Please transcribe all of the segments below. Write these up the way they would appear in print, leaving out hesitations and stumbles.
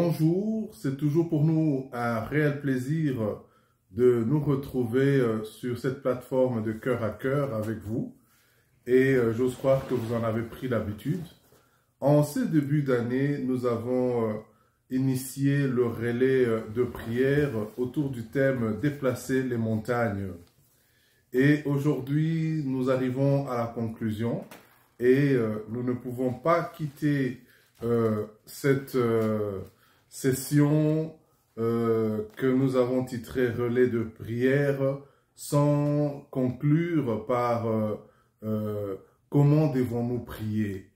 Bonjour, c'est toujours pour nous un réel plaisir de nous retrouver sur cette plateforme de cœur à cœur avec vous. Et j'ose croire que vous en avez pris l'habitude. En ce début d'année, nous avons initié le relais de prière autour du thème « Déplacer les montagnes ». Et aujourd'hui, nous arrivons à la conclusion et nous ne pouvons pas quitter cette session que nous avons titrée « Relais de prière » sans conclure par comment devons-nous prier.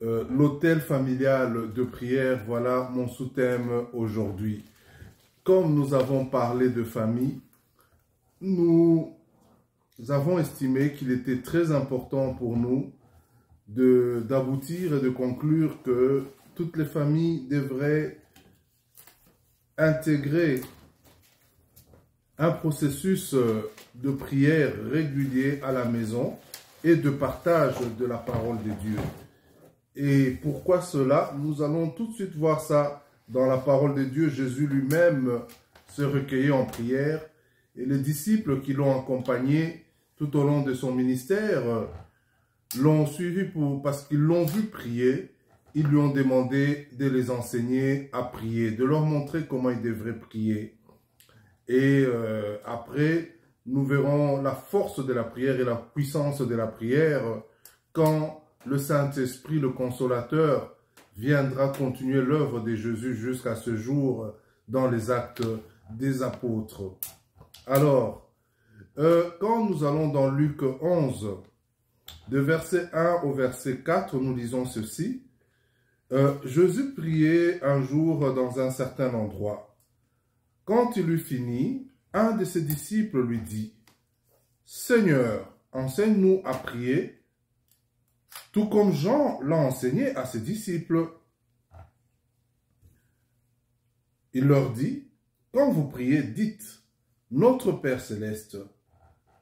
L'autel familial de prière, voilà mon sous-thème aujourd'hui. Comme nous avons parlé de famille, nous avons estimé qu'il était très important pour nous d'aboutir et de conclure que toutes les familles devraient intégrer un processus de prière régulier à la maison et de partage de la parole de Dieu. Et pourquoi cela? Nous allons tout de suite voir ça dans la parole de Dieu. Jésus lui-même se recueillait en prière et les disciples qui l'ont accompagné tout au long de son ministère l'ont suivi parce qu'ils l'ont vu prier. Ils lui ont demandé de les enseigner à prier, de leur montrer comment ils devraient prier. Et après, nous verrons la force de la prière et la puissance de la prière quand le Saint-Esprit, le Consolateur, viendra continuer l'œuvre de Jésus jusqu'à ce jour dans les actes des apôtres. Alors, quand nous allons dans Luc 11, de verset 1 au verset 4, nous lisons ceci. Jésus priait un jour dans un certain endroit. Quand il eut fini, un de ses disciples lui dit, « Seigneur, enseigne-nous à prier, tout comme Jean l'a enseigné à ses disciples. » Il leur dit, « Quand vous priez, dites, « Notre Père céleste,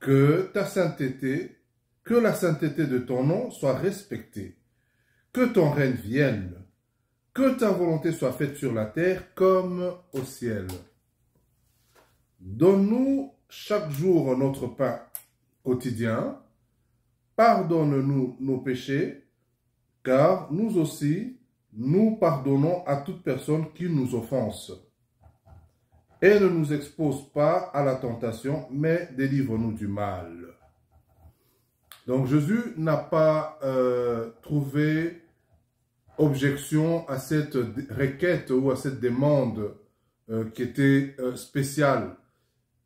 que la sainteté de ton nom soit respectée, que ton règne vienne, que ta volonté soit faite sur la terre comme au ciel. Donne-nous chaque jour notre pain quotidien, pardonne-nous nos péchés, car nous aussi, nous pardonnons à toute personne qui nous offense. Et ne nous expose pas à la tentation, mais délivre-nous du mal. » Donc Jésus n'a pas trouvé objection à cette requête ou à cette demande qui était spéciale.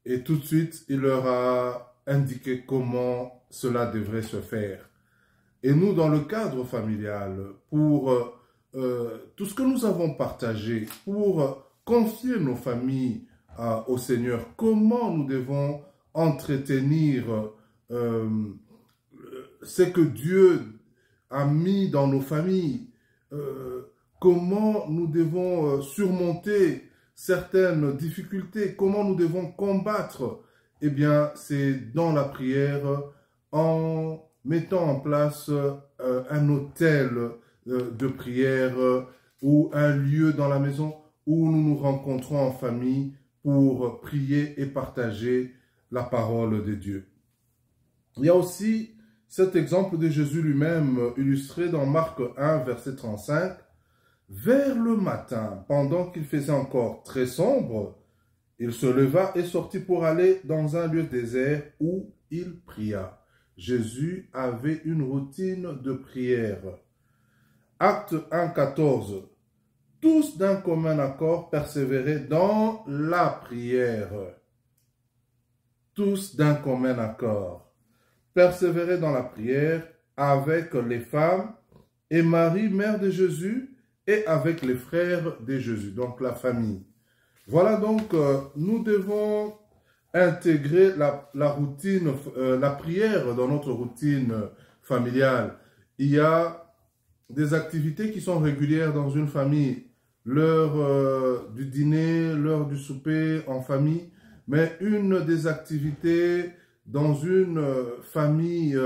Et tout de suite, il leur a indiqué comment cela devrait se faire. Et nous, dans le cadre familial, pour tout ce que nous avons partagé, pour confier nos familles au Seigneur, comment nous devons entretenir ce que Dieu a mis dans nos familles, comment nous devons surmonter certaines difficultés, comment nous devons combattre, eh bien, c'est dans la prière, en mettant en place un autel de prière ou un lieu dans la maison où nous nous rencontrons en famille pour prier et partager la parole de Dieu. Il y a aussi cet exemple de Jésus lui-même illustré dans Marc 1, verset 35. Vers le matin, pendant qu'il faisait encore très sombre, il se leva et sortit pour aller dans un lieu désert où il pria. Jésus avait une routine de prière. Acte 1, 14. Tous d'un commun accord persévéraient dans la prière. Tous d'un commun accord. Persévéraient dans la prière avec les femmes et Marie, mère de Jésus, et avec les frères de Jésus, donc la famille. Voilà donc, nous devons intégrer la routine, la prière dans notre routine familiale. Il y a des activités qui sont régulières dans une famille. L'heure du dîner, l'heure du souper en famille. Mais une des activités dans une famille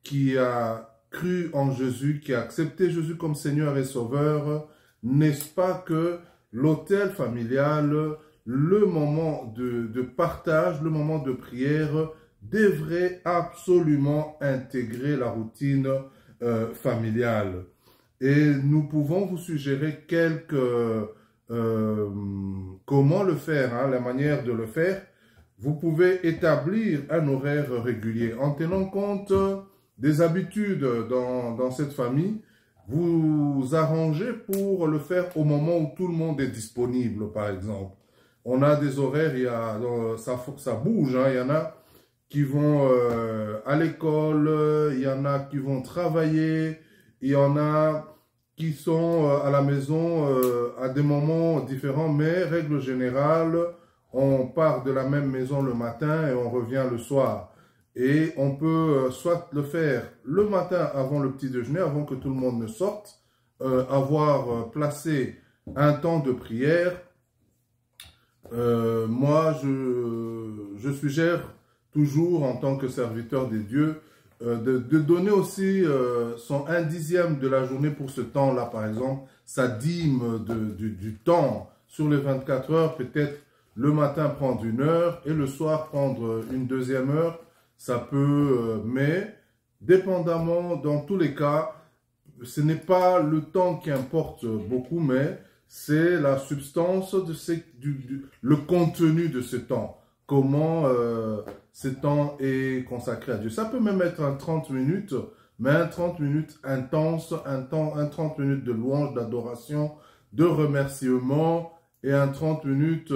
qui a cru en Jésus, qui a accepté Jésus comme Seigneur et Sauveur, n'est-ce pas que l'autel familial, le moment de partage, le moment de prière devrait absolument intégrer la routine familiale. Et nous pouvons vous suggérer comment le faire, hein, la manière de le faire. Vous pouvez établir un horaire régulier en tenant compte des habitudes dans cette famille. Vous arrangez pour le faire au moment où tout le monde est disponible, par exemple. On a des horaires, ça bouge, hein, il y en a qui vont à l'école, il y en a qui vont travailler, il y en a qui sont à la maison à des moments différents, mais règle générale, on part de la même maison le matin et on revient le soir. Et on peut soit le faire le matin avant le petit déjeuner, avant que tout le monde ne sorte, avoir placé un temps de prière. Moi, je suggère toujours en tant que serviteur de Dieu de donner aussi son 1/10 de la journée pour ce temps-là, par exemple, sa dîme du temps sur les 24 heures, peut-être le matin prendre 1 heure et le soir prendre une 2e heure. Ça peut, mais dépendamment, dans tous les cas, ce n'est pas le temps qui importe beaucoup, mais c'est la substance, le contenu de ce temps. Comment ce temps est consacré à Dieu. Ça peut même être un 30 minutes, mais un 30 minutes intense, un 30 minutes de louange, d'adoration, de remerciement et un 30 minutes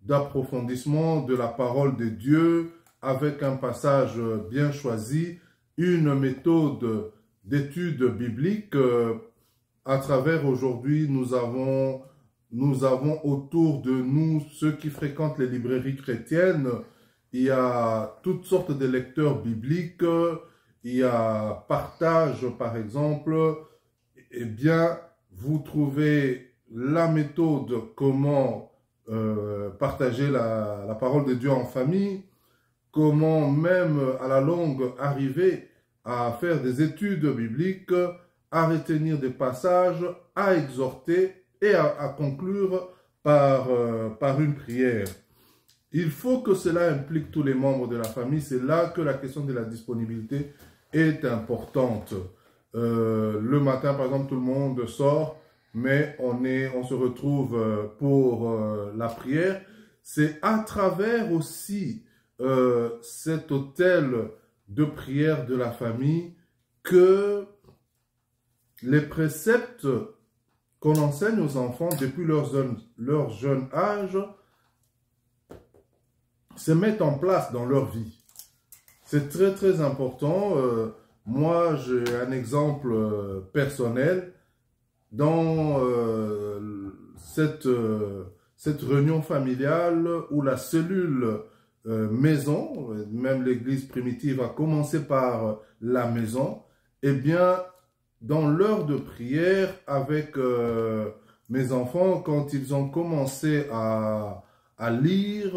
d'approfondissement de la parole de Dieu avec un passage bien choisi, une méthode d'étude biblique. À travers aujourd'hui, nous avons autour de nous ceux qui fréquentent les librairies chrétiennes. Il y a toutes sortes de lecteurs bibliques. Il y a Partage, par exemple. Eh bien, vous trouvez la méthode comment partager la parole de Dieu en famille, comment même à la longue arriver à faire des études bibliques, à retenir des passages, à exhorter et à conclure par une prière. Il faut que cela implique tous les membres de la famille. C'est là que la question de la disponibilité est importante. Le matin, par exemple, tout le monde sort, mais on se retrouve pour la prière. C'est à travers aussi cet autel de prière de la famille que les préceptes qu'on enseigne aux enfants depuis leur jeune âge se mettent en place dans leur vie. C'est très très important. Moi, j'ai un exemple personnel. Dans cette réunion familiale où la cellule maison, même l'église primitive a commencé par la maison, eh bien, dans l'heure de prière avec mes enfants, quand ils ont commencé à lire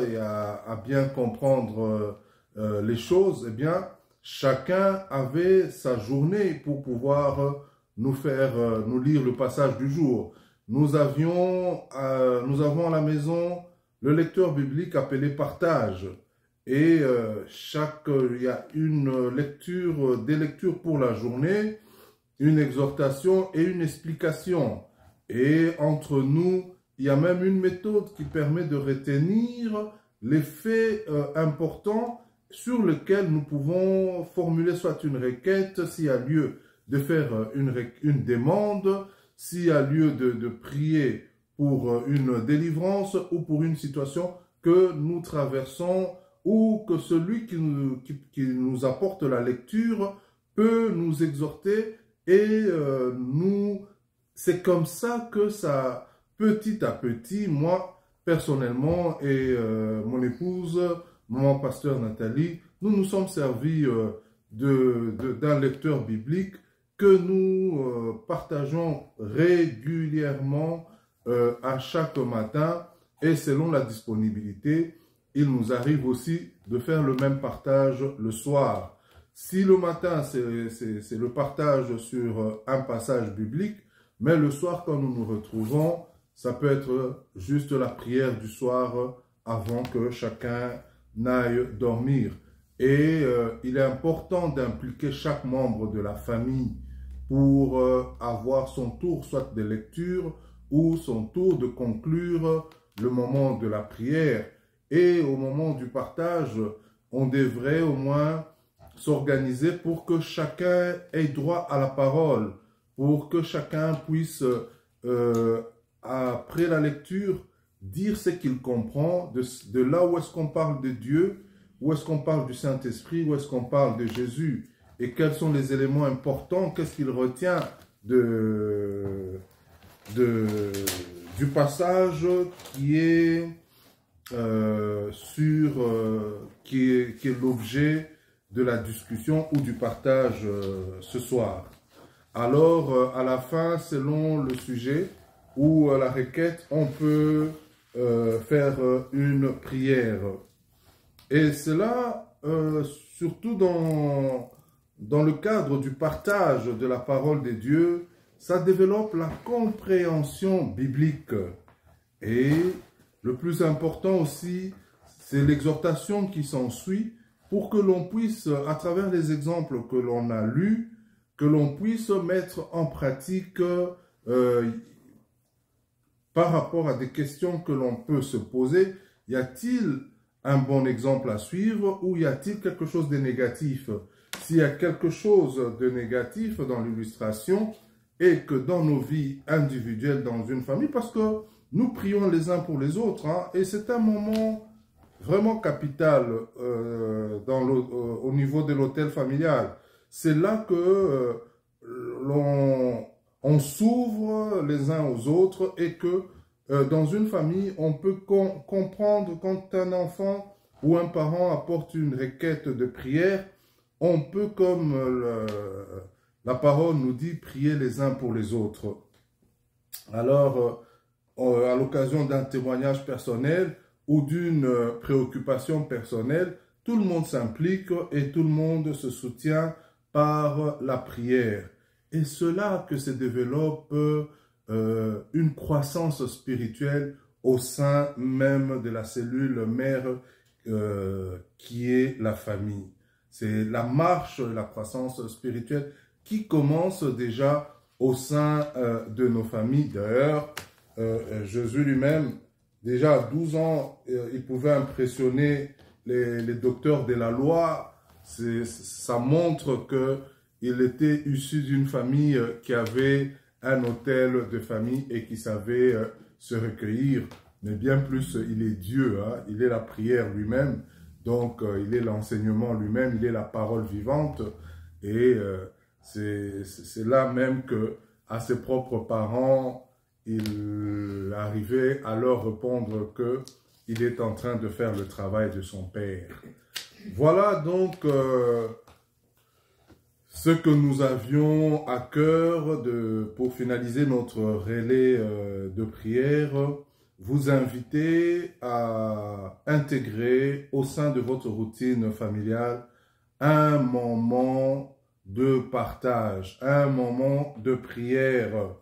et à bien comprendre les choses, eh bien, chacun avait sa journée pour pouvoir nous lire le passage du jour. Nous avons à la maison le lecteur biblique appelé Partage. Et il y a des lectures pour la journée, une exhortation et une explication. Et entre nous, il y a même une méthode qui permet de retenir les faits importants sur lesquels nous pouvons formuler soit une requête, s'il y a lieu de faire une demande, s'il y a lieu de prier pour une délivrance ou pour une situation que nous traversons ou que celui qui nous apporte la lecture peut nous exhorter et c'est comme ça que ça, petit à petit, moi, personnellement, et mon épouse, mon pasteur Nathalie, nous nous sommes servis d'un lecteur biblique que nous partageons régulièrement à chaque matin et selon la disponibilité, il nous arrive aussi de faire le même partage le soir. Si le matin, c'est le partage sur un passage biblique, mais le soir, quand nous nous retrouvons, ça peut être juste la prière du soir avant que chacun n'aille dormir. Et il est important d'impliquer chaque membre de la famille pour avoir son tour, soit de lecture ou son tour de conclure le moment de la prière. Et au moment du partage, on devrait au moins s'organiser pour que chacun ait droit à la parole, pour que chacun puisse, après la lecture, dire ce qu'il comprend, de là où est-ce qu'on parle de Dieu, où est-ce qu'on parle du Saint-Esprit, où est-ce qu'on parle de Jésus, et quels sont les éléments importants, qu'est-ce qu'il retient du passage qui est qui est l'objet de la discussion ou du partage ce soir. Alors, à la fin, selon le sujet ou la requête, on peut faire une prière. Et cela, surtout dans le cadre du partage de la parole de Dieu, ça développe la compréhension biblique. Et le plus important aussi, c'est l'exhortation qui s'ensuit pour que l'on puisse, à travers les exemples que l'on a lus, que l'on puisse mettre en pratique par rapport à des questions que l'on peut se poser. Y a-t-il un bon exemple à suivre ou y a-t-il quelque chose de négatif? S'il y a quelque chose de négatif dans l'illustration et que dans nos vies individuelles, dans une famille, parce que nous prions les uns pour les autres, hein, et c'est un moment vraiment capital au niveau de l'hôtel familial. C'est là que on s'ouvre les uns aux autres et que dans une famille, on peut comprendre quand un enfant ou un parent apporte une requête de prière, on peut, comme la parole nous dit, prier les uns pour les autres. Alors, à l'occasion d'un témoignage personnel ou d'une préoccupation personnelle, tout le monde s'implique et tout le monde se soutient par la prière. Et cela que se développe une croissance spirituelle au sein même de la cellule mère qui est la famille. C'est la marche, la croissance spirituelle qui commence déjà au sein de nos familles. D'ailleurs, Jésus lui-même, déjà à 12 ans, il pouvait impressionner les docteurs de la loi. Ça montre qu'il était issu d'une famille qui avait un hôtel de famille et qui savait se recueillir. Mais bien plus, il est Dieu, hein? Il est la prière lui-même. Donc, il est l'enseignement lui-même, il est la parole vivante. Et c'est là même que, à ses propres parents, il arrivait à leur répondre qu'il est en train de faire le travail de son Père. Voilà donc ce que nous avions à cœur pour finaliser notre relais de prière. Vous inviter à intégrer au sein de votre routine familiale un moment de partage, un moment de prière.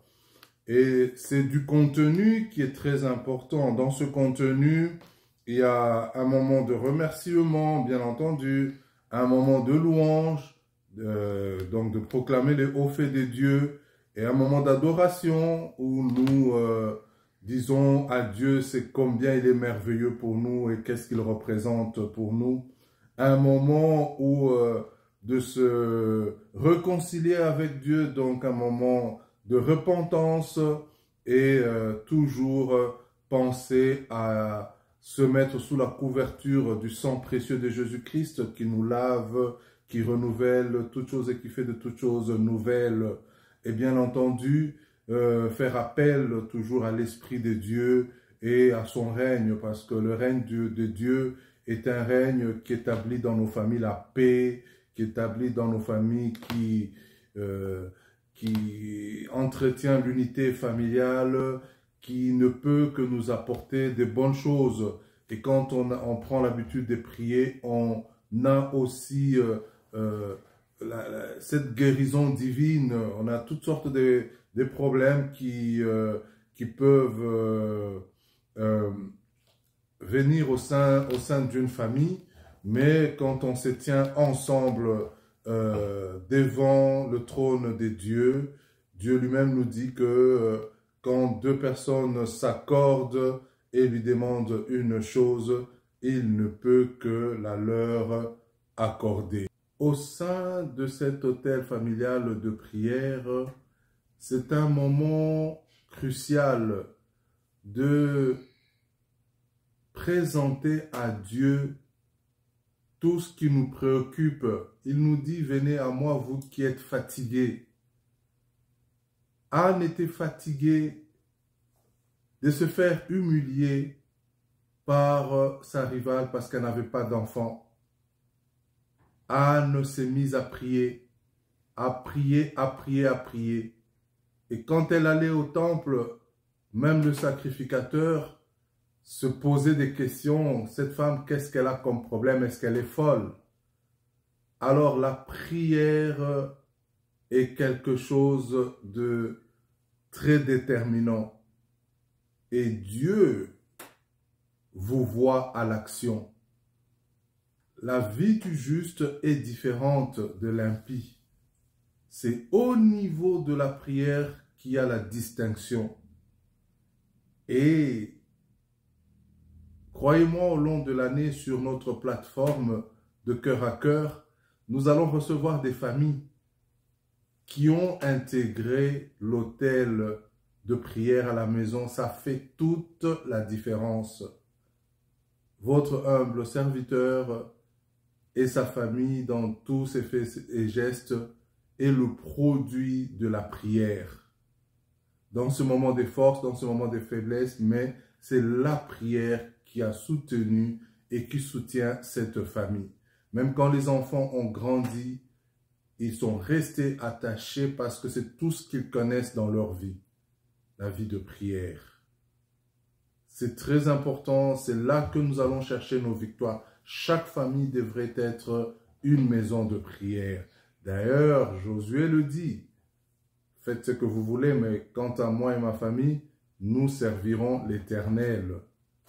Et c'est du contenu qui est très important. Dans ce contenu, il y a un moment de remerciement, bien entendu, un moment de louange, donc de proclamer les hauts faits de Dieu, et un moment d'adoration où nous disons à Dieu c'est combien il est merveilleux pour nous et qu'est-ce qu'il représente pour nous. Un moment où de se réconcilier avec Dieu, donc un moment de repentance et toujours penser à se mettre sous la couverture du sang précieux de Jésus-Christ qui nous lave, qui renouvelle toutes choses et qui fait de toutes choses nouvelles. Et bien entendu, faire appel toujours à l'Esprit de Dieu et à son règne, parce que le règne de Dieu est un règne qui établit dans nos familles la paix, qui établit dans nos familles, qui entretient l'unité familiale, qui ne peut que nous apporter de bonnes choses. Et quand on prend l'habitude de prier, on a aussi cette guérison divine. On a toutes sortes de problèmes qui qui peuvent venir au sein d'une famille, mais quand on se tient ensemble devant le trône de Dieu, Dieu lui-même nous dit que quand deux personnes s'accordent et lui demandent une chose, il ne peut que la leur accorder. Au sein de cet hôtel familial de prière, c'est un moment crucial de présenter à Dieu tout ce qui nous préoccupe. Il nous dit, venez à moi, vous qui êtes fatigués. Anne était fatiguée de se faire humilier par sa rivale parce qu'elle n'avait pas d'enfant. Anne s'est mise à prier, à prier, à prier, à prier. Et quand elle allait au temple, même le sacrificateur se posait des questions. Cette femme, qu'est-ce qu'elle a comme problème? Est-ce qu'elle est folle? Alors la prière est quelque chose de très déterminant. Et Dieu vous voit à l'action. La vie du juste est différente de l'impie. C'est au niveau de la prière qu'il y a la distinction. Et croyez-moi, au long de l'année, sur notre plateforme de cœur à cœur, nous allons recevoir des familles qui ont intégré l'hôtel de prière à la maison. Ça fait toute la différence. Votre humble serviteur et sa famille, dans tous ses faits et gestes, est le produit de la prière. Dans ce moment de force, dans ce moment de faiblesse, mais c'est la prière qui a soutenu et qui soutient cette famille. Même quand les enfants ont grandi, ils sont restés attachés parce que c'est tout ce qu'ils connaissent dans leur vie, la vie de prière. C'est très important, c'est là que nous allons chercher nos victoires. Chaque famille devrait être une maison de prière. D'ailleurs, Josué le dit, faites ce que vous voulez, mais quant à moi et ma famille, nous servirons l'Éternel.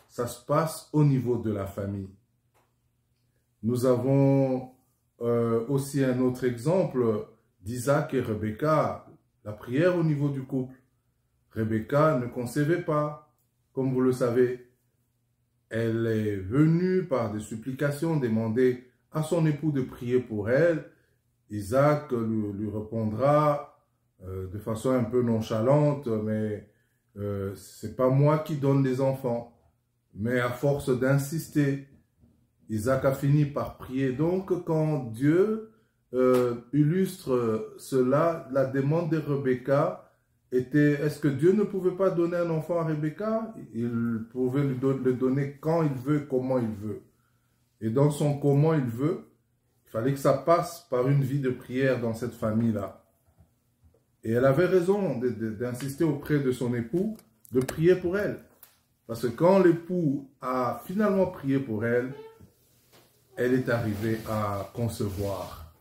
Ça se passe au niveau de la famille. Nous avons aussi un autre exemple d'Isaac et Rebecca, la prière au niveau du couple. Rebecca ne concevait pas, comme vous le savez. Elle est venue par des supplications demander à son époux de prier pour elle. Isaac lui répondra de façon un peu nonchalante, mais c'est pas moi qui donne les enfants. Mais à force d'insister, Isaac a fini par prier. Donc, quand Dieu illustre cela, la demande de Rebecca était, est-ce que Dieu ne pouvait pas donner un enfant à Rebecca? Il pouvait le donner quand il veut, comment il veut. Et dans son comment il veut, il fallait que ça passe par une vie de prière dans cette famille-là. Et elle avait raison d'insister auprès de son époux, de prier pour elle. Parce que quand l'époux a finalement prié pour elle, elle est arrivée à concevoir.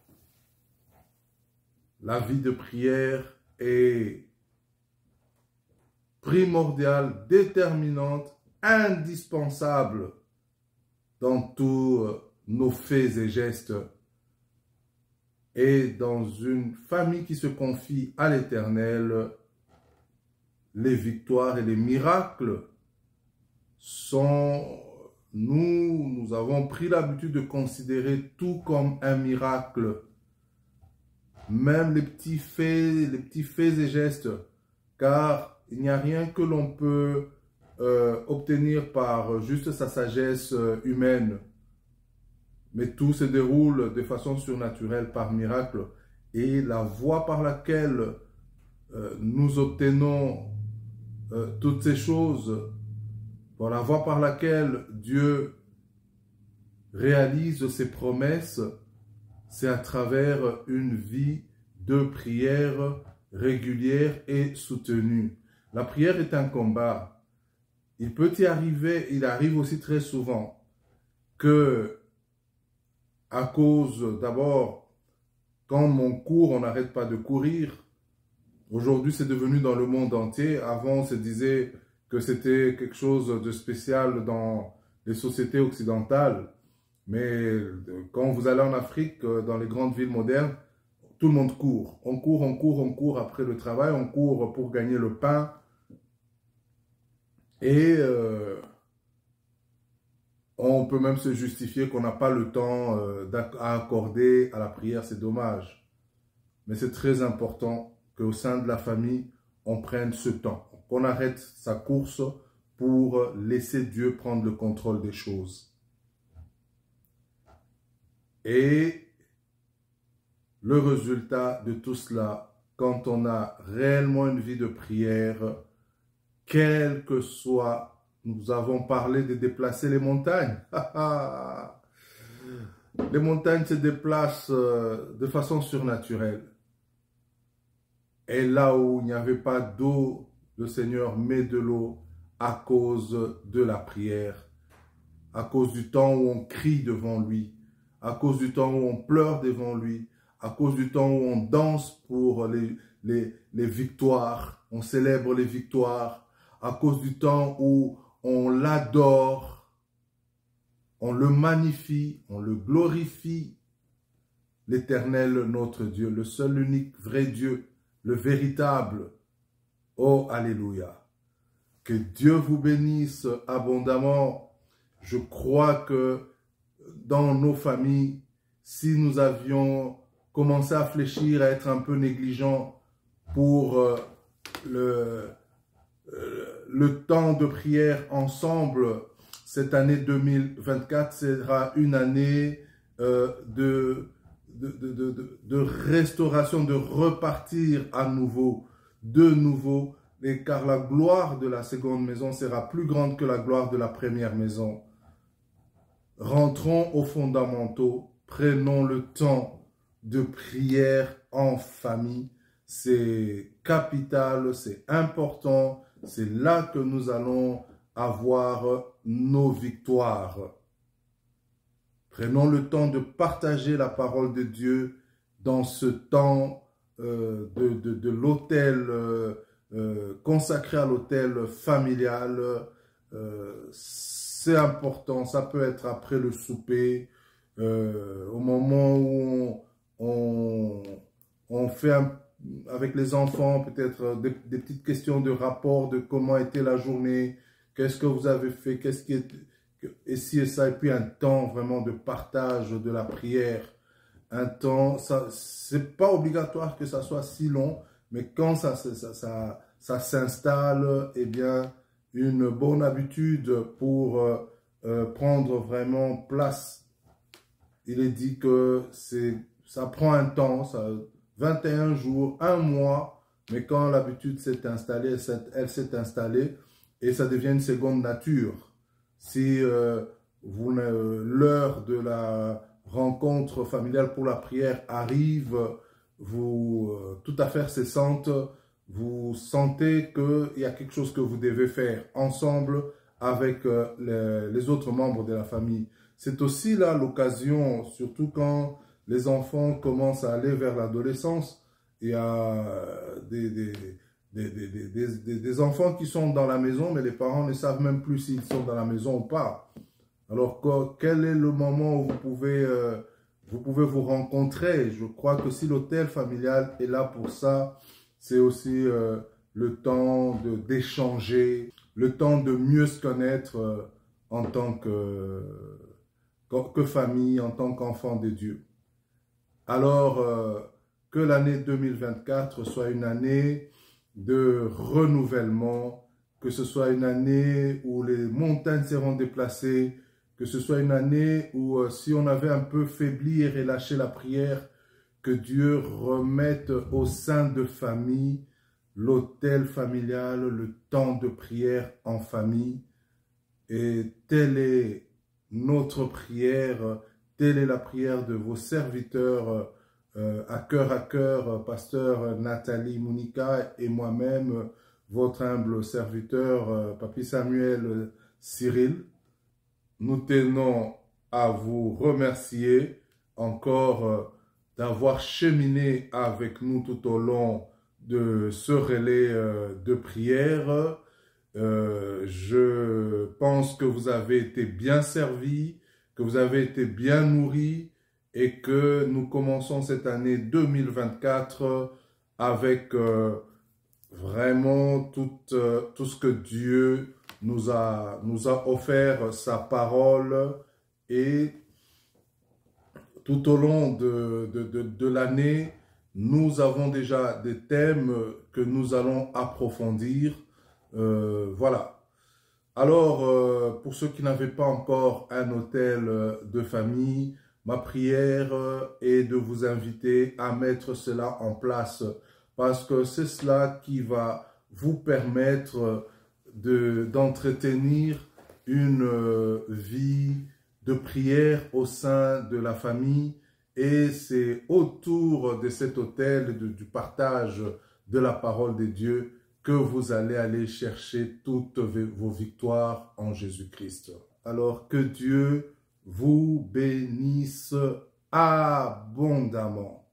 La vie de prière est primordiale, déterminante, indispensable dans tous nos faits et gestes. Et dans une famille qui se confie à l'Éternel, les victoires et les miracles sont... Nous avons pris l'habitude de considérer tout comme un miracle. Même les petits faits et gestes. Car il n'y a rien que l'on peut obtenir par juste sa sagesse humaine. Mais tout se déroule de façon surnaturelle par miracle. Et la voie par laquelle nous obtenons toutes ces choses, pour la voie par laquelle Dieu réalise ses promesses, c'est à travers une vie de prière régulière et soutenue. La prière est un combat. Il peut y arriver, il arrive aussi très souvent que, à cause d'abord, quand on court, on n'arrête pas de courir. Aujourd'hui, c'est devenu dans le monde entier. Avant, on se disait que c'était quelque chose de spécial dans les sociétés occidentales. Mais quand vous allez en Afrique, dans les grandes villes modernes, tout le monde court. On court, on court, on court après le travail, on court pour gagner le pain. Et on peut même se justifier qu'on n'a pas le temps à accorder à la prière, c'est dommage. Mais c'est très important qu'au sein de la famille, on prenne ce temps, qu'on arrête sa course pour laisser Dieu prendre le contrôle des choses. Et le résultat de tout cela, quand on a réellement une vie de prière, quel que soit, nous avons parlé de déplacer les montagnes. Les montagnes se déplacent de façon surnaturelle. Et là où il n'y avait pas d'eau, le Seigneur met de l'eau à cause de la prière, à cause du temps où on crie devant lui, à cause du temps où on pleure devant lui, à cause du temps où on danse pour les victoires, on célèbre les victoires, à cause du temps où on l'adore, on le magnifie, on le glorifie. L'Éternel, notre Dieu, le seul, unique, vrai Dieu, le véritable. Oh, alléluia. Que Dieu vous bénisse abondamment. Je crois que dans nos familles, si nous avions commencé à fléchir, à être un peu négligents pour le temps de prière ensemble, cette année 2024 sera une année de restauration, de repartir à nouveau, de nouveau, et car la gloire de la seconde maison sera plus grande que la gloire de la première maison. Rentrons aux fondamentaux, prenons le temps de prière en famille. C'est capital, c'est important, c'est là que nous allons avoir nos victoires. Prenons le temps de partager la parole de Dieu dans ce temps de l'autel, consacré à l'autel familial. C'est important, ça peut être après le souper, au moment où on fait avec les enfants peut-être des petites questions de rapport de comment était la journée, qu'est-ce que vous avez fait, qu'est-ce qui est... Et ci et ça, et puis un temps vraiment de partage de la prière, un temps, c'est pas obligatoire que ça soit si long, mais quand ça s'installe, eh bien, une bonne habitude pour prendre vraiment place. Il est dit que ça prend un temps, 21 jours, un mois, mais quand l'habitude s'est installée, elle s'est installée et ça devient une seconde nature. Si l'heure de la rencontre familiale pour la prière arrive, tout à fait cessante, vous sentez qu'il y a quelque chose que vous devez faire ensemble avec les autres membres de la famille. C'est aussi là l'occasion, surtout quand les enfants commencent à aller vers l'adolescence, il y a des enfants qui sont dans la maison, mais les parents ne savent même plus s'ils sont dans la maison ou pas. Alors, quel est le moment où vous pouvez vous rencontrer? Je crois que si l'hôtel familial est là pour ça, c'est aussi le temps d'échanger, le temps de mieux se connaître en tant que famille, en tant qu'enfant de Dieu. Alors, que l'année 2024 soit une année de renouvellement, que ce soit une année où les montagnes seront déplacées, que ce soit une année où si on avait un peu faibli et relâché la prière, que Dieu remette au sein de famille l'autel familial, le temps de prière en famille. Et telle est notre prière, telle est la prière de vos serviteurs à cœur, pasteur Nathalie Monica et moi-même, votre humble serviteur, Papi Samuel Cyril. Nous tenons à vous remercier encore d'avoir cheminé avec nous tout au long de ce relais de prière. Je pense que vous avez été bien servis, que vous avez été bien nourris et que nous commençons cette année 2024 avec vraiment tout ce que Dieu nous a offert, sa parole, et tout au long de l'année, nous avons déjà des thèmes que nous allons approfondir. Voilà. Alors, pour ceux qui n'avaient pas encore un hôtel de famille, ma prière est de vous inviter à mettre cela en place parce que c'est cela qui va vous permettre d'entretenir une vie de prière au sein de la famille, et c'est autour de cet autel du partage de la parole de Dieu que vous allez aller chercher toutes vos victoires en Jésus-Christ. Alors que Dieu vous bénisse abondamment.